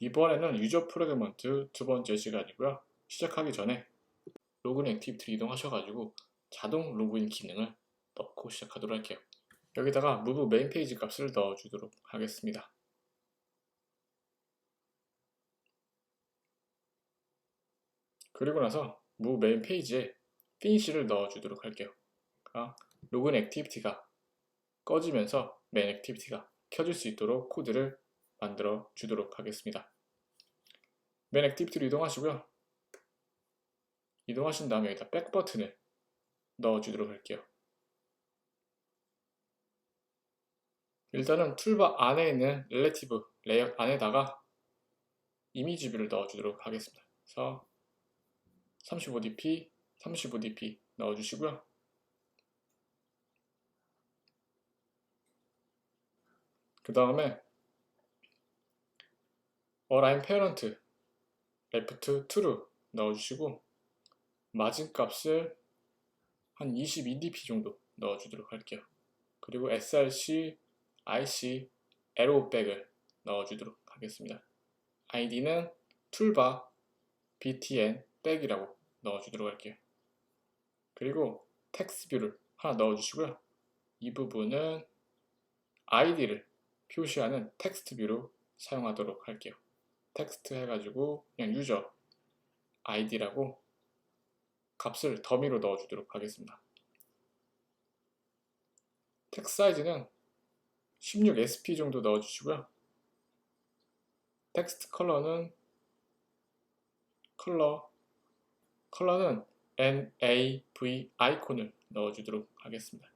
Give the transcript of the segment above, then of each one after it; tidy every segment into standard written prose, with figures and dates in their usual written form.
이번에는 유저 프래그먼트 두 번째 시간이고요. 시작하기 전에 로그인 액티비티를 이동하셔가지고 자동 로그인 기능을 넣고 시작하도록 할게요. 여기다가 move 메인 페이지 값을 넣어주도록 하겠습니다. 그리고 나서 move 메인 페이지에 finish를 넣어주도록 할게요. 그러니까 로그인 액티비티가 꺼지면서 메인 액티비티가 켜질 수 있도록 코드를 만들어 주도록 하겠습니다. 메인 액티비티로 이동하시고요. 이동하신 다음에 여기다 백 버튼을 넣어주도록 할게요. 일단은 툴바 안에 있는 렐레티브 레이아웃 안에다가 이미지 뷰를 넣어주도록 하겠습니다. 그래서 35dp, 35dp 넣어주시고요. 그 다음에 align parent left to로 넣어주시고 마진값을 한 22dp 정도 넣어주도록 할게요. 그리고 src, ic, arrow백을 넣어주도록 하겠습니다. id는 툴바 btn 백이라고 넣어주도록 할게요. 그리고 텍스트 뷰를 하나 넣어주시고요. 이 부분은 id를 표시하는 텍스트 뷰로 사용하도록 할게요. 텍스트 해가지고 그냥 유저 id라고 값을 더미로 넣어주도록 하겠습니다. 텍스트 사이즈는 16sp 정도 넣어주시고요. 텍스트 컬러는 NAV 아이콘을 넣어주도록 하겠습니다.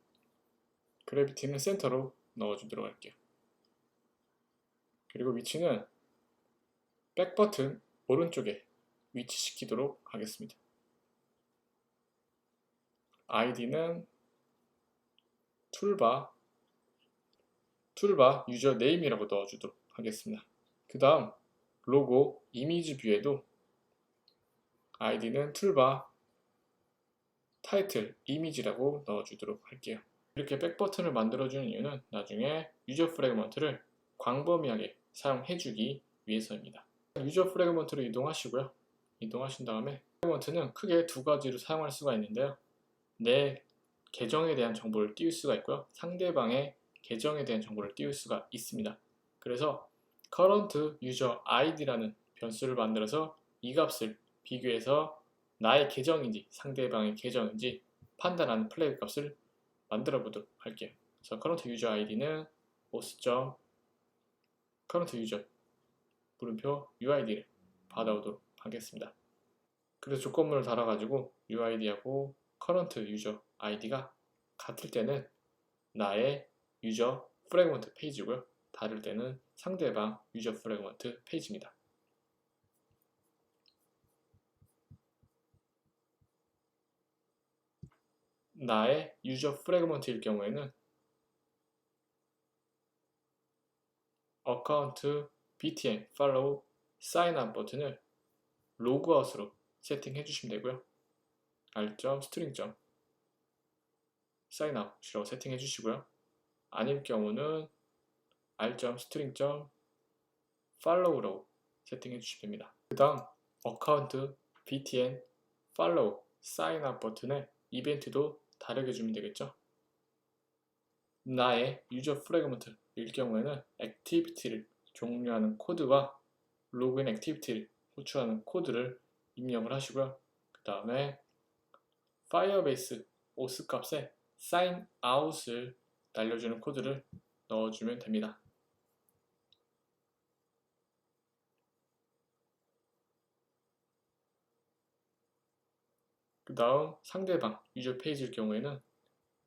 그래비티는 센터로 넣어주도록 할게요. 그리고 위치는 백 버튼 오른쪽에 위치시키도록 하겠습니다. id는 툴바 유저 네임이라고 넣어주도록 하겠습니다. 그 다음 로고 이미지 뷰에도 id는 툴바 타이틀 이미지라고 넣어주도록 할게요. 이렇게 백 버튼을 만들어주는 이유는 나중에 유저 프래그먼트를 광범위하게 사용해주기 위해서입니다. 유저 프래그먼트로 이동하시고요. 이동하신 다음에 프래그먼트는 크게 두 가지로 사용할 수가 있는데요. 내 계정에 대한 정보를 띄울 수가 있고요. 상대방의 계정에 대한 정보를 띄울 수가 있습니다. 그래서 current user id라는 변수를 만들어서 이 값을 비교해서 나의 계정인지 상대방의 계정인지 판단하는 플래그 값을 만들어 보도록 할게요. 그래서 current user id는 current user 물음표 uid를 받아오도록 하겠습니다. 그래서 조건문을 달아가지고 uid하고 current user id가 같을 때는 나의 유저 프래그먼트 페이지고요. 다를 때는 상대방 유저 프래그먼트 페이지입니다. 나의 유저 프래그먼트일 경우에는 어카운트 btn follow sign up 버튼을 로그아웃으로 세팅해 주시면 되고요. r.string. sign out이라고 세팅해 주시고요. 아닐 경우는 r.string. follow라고 세팅해 주시면 됩니다. 그 다음 어카운트 btn follow sign up 버튼에 이벤트도 다르게 주면 되겠죠. 나의 유저 프래그먼트일 경우에는 액티비티를 종료하는 코드와 로그인 액티비티를 호출하는 코드를 입력을 하시고요. 그 다음에 파이어베이스 OS 값에 sign out을 날려주는 코드를 넣어주면 됩니다. 그 다음 상대방 유저 페이지일 경우에는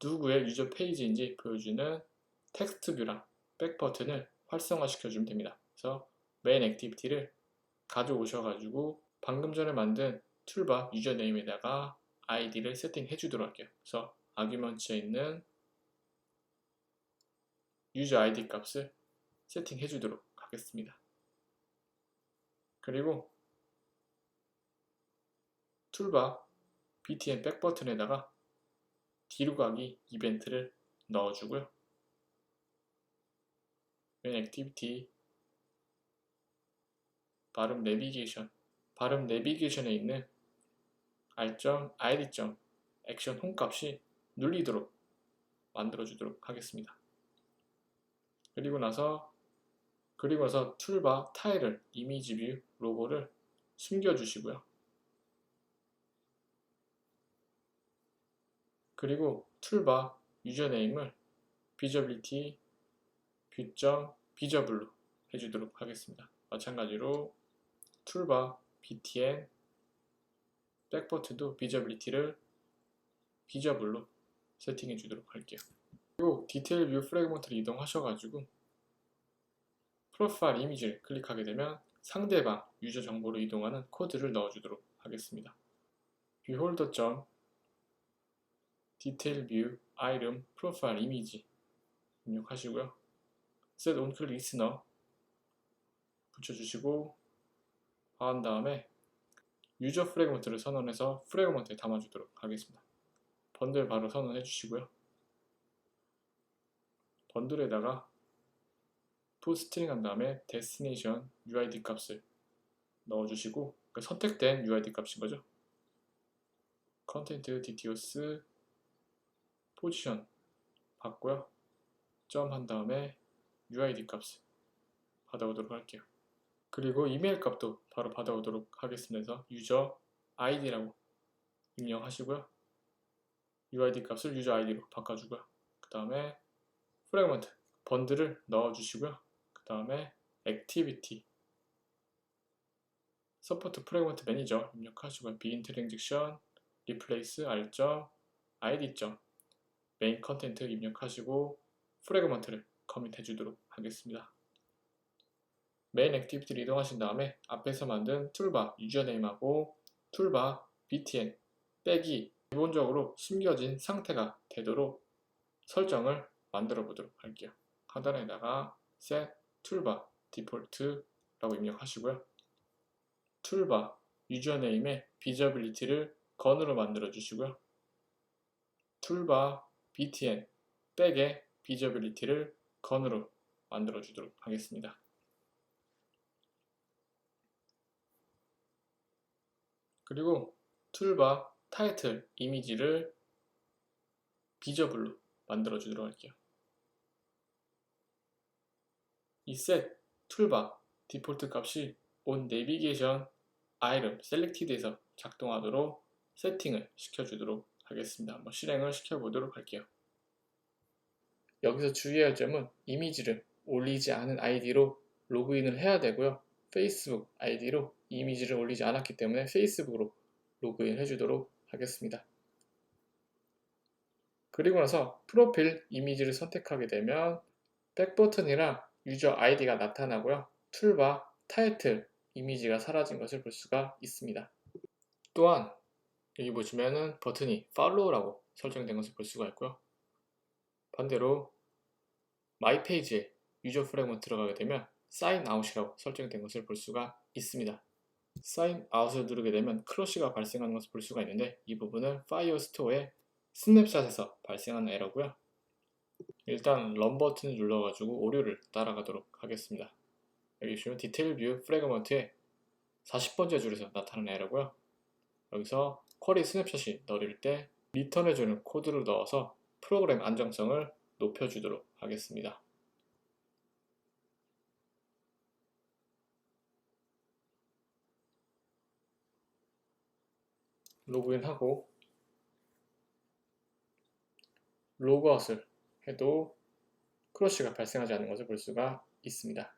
누구의 유저 페이지인지 보여주는 텍스트 뷰랑 백 버튼을 활성화시켜주면 됩니다. 그래서 메인 액티비티를 가져오셔가지고 방금 전에 만든 툴바 유저 네임에다가 id를 세팅해 주도록 할게요. 그래서 아규먼트에 있는 유저 id 값을 세팅해 주도록 하겠습니다. 그리고 툴바 btn 백 버튼에다가 뒤로 가기 이벤트를 넣어주고요. 메인 액티비티 발음 내비게이션에 있는 r.id. 액션 홈 값이 눌리도록 만들어주도록 하겠습니다. 그리고 나서 툴바 타일을 이미지 뷰 로고를 숨겨주시고요. 그리고 툴바 유저네임을 비저빌리티 뷰.비저블로 해주도록 하겠습니다. 마찬가지로 툴바 btn 백버튼도 비저빌리티를 비저블로 세팅해 주도록 할게요. 그리고 디테일 뷰 프래그먼트를 이동하셔가지고 프로파일 이미지를 클릭하게 되면 상대방 유저 정보로 이동하는 코드를 넣어주도록 하겠습니다. 뷰홀더 디테일 뷰 아이템 프로파일 이미지 입력하시고요. set on click listener 붙여주시고 한 다음에 유저 프래그먼트를 선언해서 프래그먼트에 담아주도록 하겠습니다. 번들 바로 선언해 주시고요. 번들에다가 toString 한 다음에 destination UID 값을 넣어주시고 그러니까 선택된 UID 값인 거죠. content dtos 포지션 받고요. 점 한 다음에 UID 값을 받아오도록 할게요. 그리고 이메일 값도 바로 받아오도록 하겠습니다. 유저 ID라고 입력하시고요. UID 값을 유저 ID로 바꿔주고요. 그 다음에 프래그먼트 번들을 넣어주시고요. 그 다음에 액티비티 서포트 프래그먼트 매니저 입력하시고요. begin transaction replace r.id. 메인 컨텐트 입력하시고 프래그먼트를 커밋해 주도록 하겠습니다. 메인 액티비티를 이동하신 다음에 앞에서 만든 툴바 유저네임하고 툴바 btn 백이 기본적으로 숨겨진 상태가 되도록 설정을 만들어 보도록 할게요. 하단에다가 set 툴바 디폴트라고 입력하시고요. 툴바 유저네임의 비저빌리티를 건으로 만들어 주시고요. 툴바 btn 백의 비저빌리티를 건으로 만들어 주도록 하겠습니다. 그리고 툴바 타이틀 이미지를 비저블로 만들어 주도록 할게요. 이 set 툴바 디폴트 값이 on navigation item selected에서 작동하도록 세팅을 시켜주도록 하겠습니다. 한번 실행을 시켜보도록 할게요. 여기서 주의할 점은 이미지를 올리지 않은 아이디로 로그인을 해야 되고요. 페이스북 아이디로 이미지를 올리지 않았기 때문에 페이스북으로 로그인 해주도록 하겠습니다. 그리고 나서 프로필 이미지를 선택하게 되면 백버튼이랑 유저 아이디가 나타나고요. 툴바 타이틀 이미지가 사라진 것을 볼 수가 있습니다. 또한 여기 보시면은 버튼이 팔로우라고 설정된 것을 볼 수가 있고요. 반대로 마이 페이지에 유저 프래그먼트 들어가게 되면 사인 아웃이라고 설정된 것을 볼 수가 있습니다. 사인 아웃을 누르게 되면 크러쉬가 발생하는 것을 볼 수가 있는데 이 부분은 파이어스토어의 스냅샷에서 발생하는 에러고요. 일단 런 버튼을 눌러가지고 오류를 따라가도록 하겠습니다. 여기 보시면 디테일 뷰 프래그먼트에 40번째 줄에서 나타나는 에러고요. 여기서 쿼리 스냅샷이 넣을 때 리턴해주는 코드를 넣어서 프로그램 안정성을 높여주도록 하겠습니다. 로그인하고 로그아웃을 해도 크러쉬가 발생하지 않는 것을 볼 수가 있습니다.